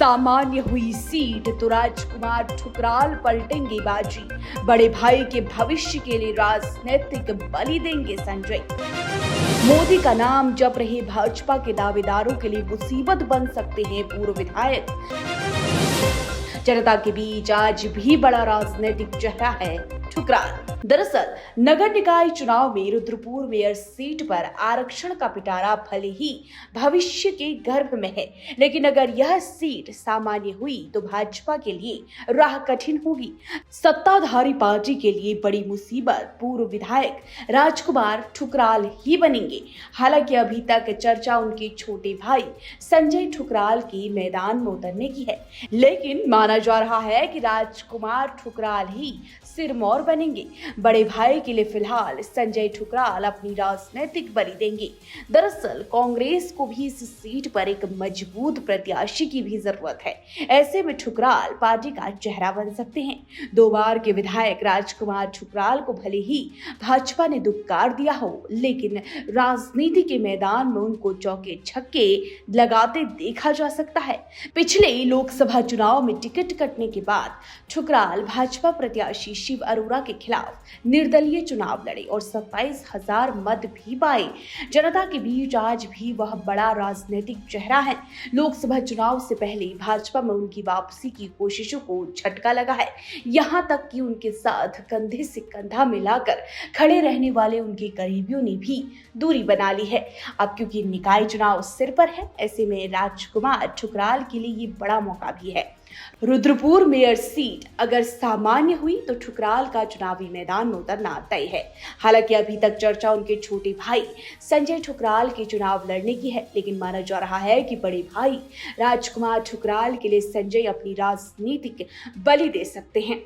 सामान्य हुई सीट तो राजकुमार ठुकराल पलटेंगे बाजी। बड़े भाई के भविष्य के लिए राजनीतिक बलि देंगे संजय। मोदी का नाम जप रहे भाजपा के दावेदारों के लिए मुसीबत बन सकते हैं पूर्व विधायक। जनता के बीच आज भी बड़ा राजनीतिक चेहरा है ठुकराल। दरअसल नगर निकाय चुनाव में रुद्रपुर मेयर सीट पर आरक्षण का पिटारा भले ही भविष्य के गर्भ में है, लेकिन अगर यह सीट सामान्य हुई तो भाजपा के लिए राह कठिन होगी। सत्ताधारी पार्टी के लिए बड़ी मुसीबत पूर्व विधायक राजकुमार ठुकराल ही बनेंगे। हालांकि अभी तक चर्चा उनके छोटे भाई संजय ठुकराल के मैदान में उतरने की है, लेकिन माना जा रहा है कि राजकुमार ठुकराल ही सिरमौर बनेंगे। बड़े भाई के लिए फिलहाल संजय ठुकराल अपनी राजनीतिक बलि देंगे। दरअसल कांग्रेस को भी इस सीट पर एक मजबूत प्रत्याशी की भी जरूरत है। ऐसे में ठुकराल पार्टी का चेहरा बन सकते हैं। 2 बार के विधायक राजकुमार ठुकराल को भले ही भाजपा ने दुत्कार दिया हो, लेकिन राजनीति के मैदान में उनको चौके छक्के लगाते देखा जा सकता है। पिछले लोकसभा चुनाव में टिकट कटने के बाद ठुकराल भाजपा प्रत्याशी शिव अरोड़ा के खिलाफ निर्दलीय चुनाव लड़े और 27,000 मत भी पाए। जनता के बीच आज भी वह बड़ा राजनीतिक चेहरा है। लोकसभा चुनाव से पहले भाजपा में उनकी वापसी की कोशिशों को झटका लगा है। यहां तक कि उनके साथ कंधे से कंधा मिलाकर खड़े रहने वाले उनके करीबियों ने भी दूरी बना ली है। अब क्योंकि निकाय चुनाव सिर पर है, ऐसे में राजकुमार ठुकराल के लिए ये बड़ा मौका भी है। रुद्रपुर मेयर सीट अगर सामान्य हुई तो ठुकराल का चुनावी मैदान में उतरना तय है। हालांकि अभी तक चर्चा उनके छोटे भाई संजय ठुकराल के चुनाव लड़ने की है, लेकिन माना जा रहा है कि बड़े भाई राजकुमार ठुकराल के लिए संजय अपनी राजनीतिक बलि दे सकते हैं।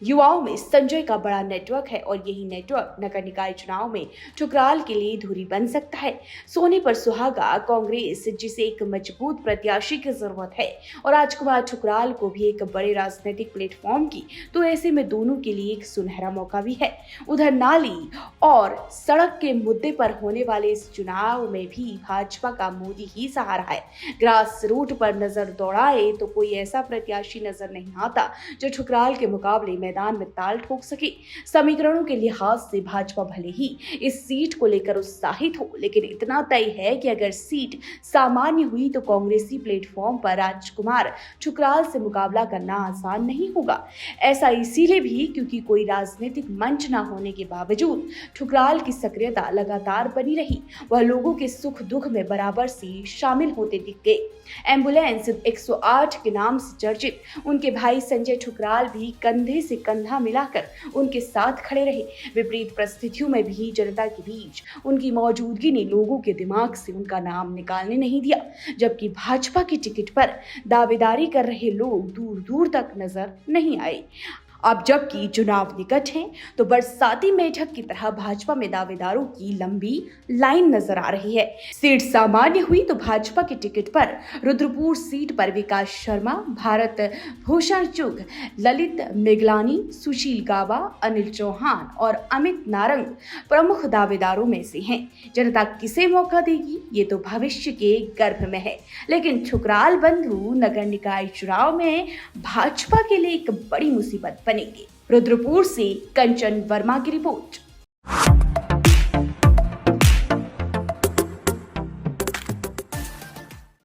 युवाओं में संजय का बड़ा नेटवर्क है और यही नेटवर्क नगर निकाय चुनाव में ठुकराल के लिए धुरी बन सकता है। सोने पर सुहागा कांग्रेस, जिसे एक मजबूत प्रत्याशी की जरूरत है, और राजकुमार ठुकराल को भी एक बड़े राजनीतिक प्लेटफॉर्म की, तो ऐसे में दोनों के लिए एक सुनहरा मौका भी है। उधर नाली और सड़क के मुद्दे पर होने वाले इस चुनाव में भी भाजपा का मोदी ही सहारा है। ग्रास रूट पर नजर दौड़ाए तो कोई ऐसा प्रत्याशी नजर नहीं आता जो ठुकराल के मुकाबले मैदान में ताल ठोक सके। समीकरणों के लिहाज से भाजपा भले ही इस सीट को लेकर उत्साहित हो, लेकिन इतना तय है कि अगर सीट सामान्य हुई तो कांग्रेसी प्लेटफॉर्म पर राजकुमार ठुकराल से मुकाबला करना आसान नहीं होगा। ऐसा इसीलिए भी क्योंकि कोई राजनीतिक मंच न होने के बावजूद ठुकराल की सक्रियता लगातार बनी रही। वह लोगों के सुख दुख में बराबर से शामिल होते दिख गए। एम्बुलेंस 108 के नाम से चर्चित उनके भाई संजय ठुकराल भी कंधे से कंधा मिलाकर उनके साथ खड़े रहे। विपरीत परिस्थितियों में भी जनता के बीच उनकी मौजूदगी ने लोगों के दिमाग से उनका नाम निकालने नहीं दिया, जबकि भाजपा की टिकट पर दावेदारी कर रहे लोग दूर दूर तक नजर नहीं आए। अब जबकि चुनाव निकट हैं, तो बरसाती मेढक की तरह भाजपा में दावेदारों की लंबी लाइन नजर आ रही है। सीट सामान्य हुई तो भाजपा की टिकट पर रुद्रपुर सीट पर विकास शर्मा, भारत भूषण चुग, ललित मिगलानी, सुशील गाबा, अनिल चौहान और अमित नारंग प्रमुख दावेदारों में से हैं। जनता किसे मौका देगी ये तो भविष्य के गर्भ में है, लेकिन ठुकराल बंधु नगर निकाय चुनाव में भाजपा के लिए एक बड़ी मुसीबत बनेंगे। रुद्रपुर से कंचन वर्मा की रिपोर्ट।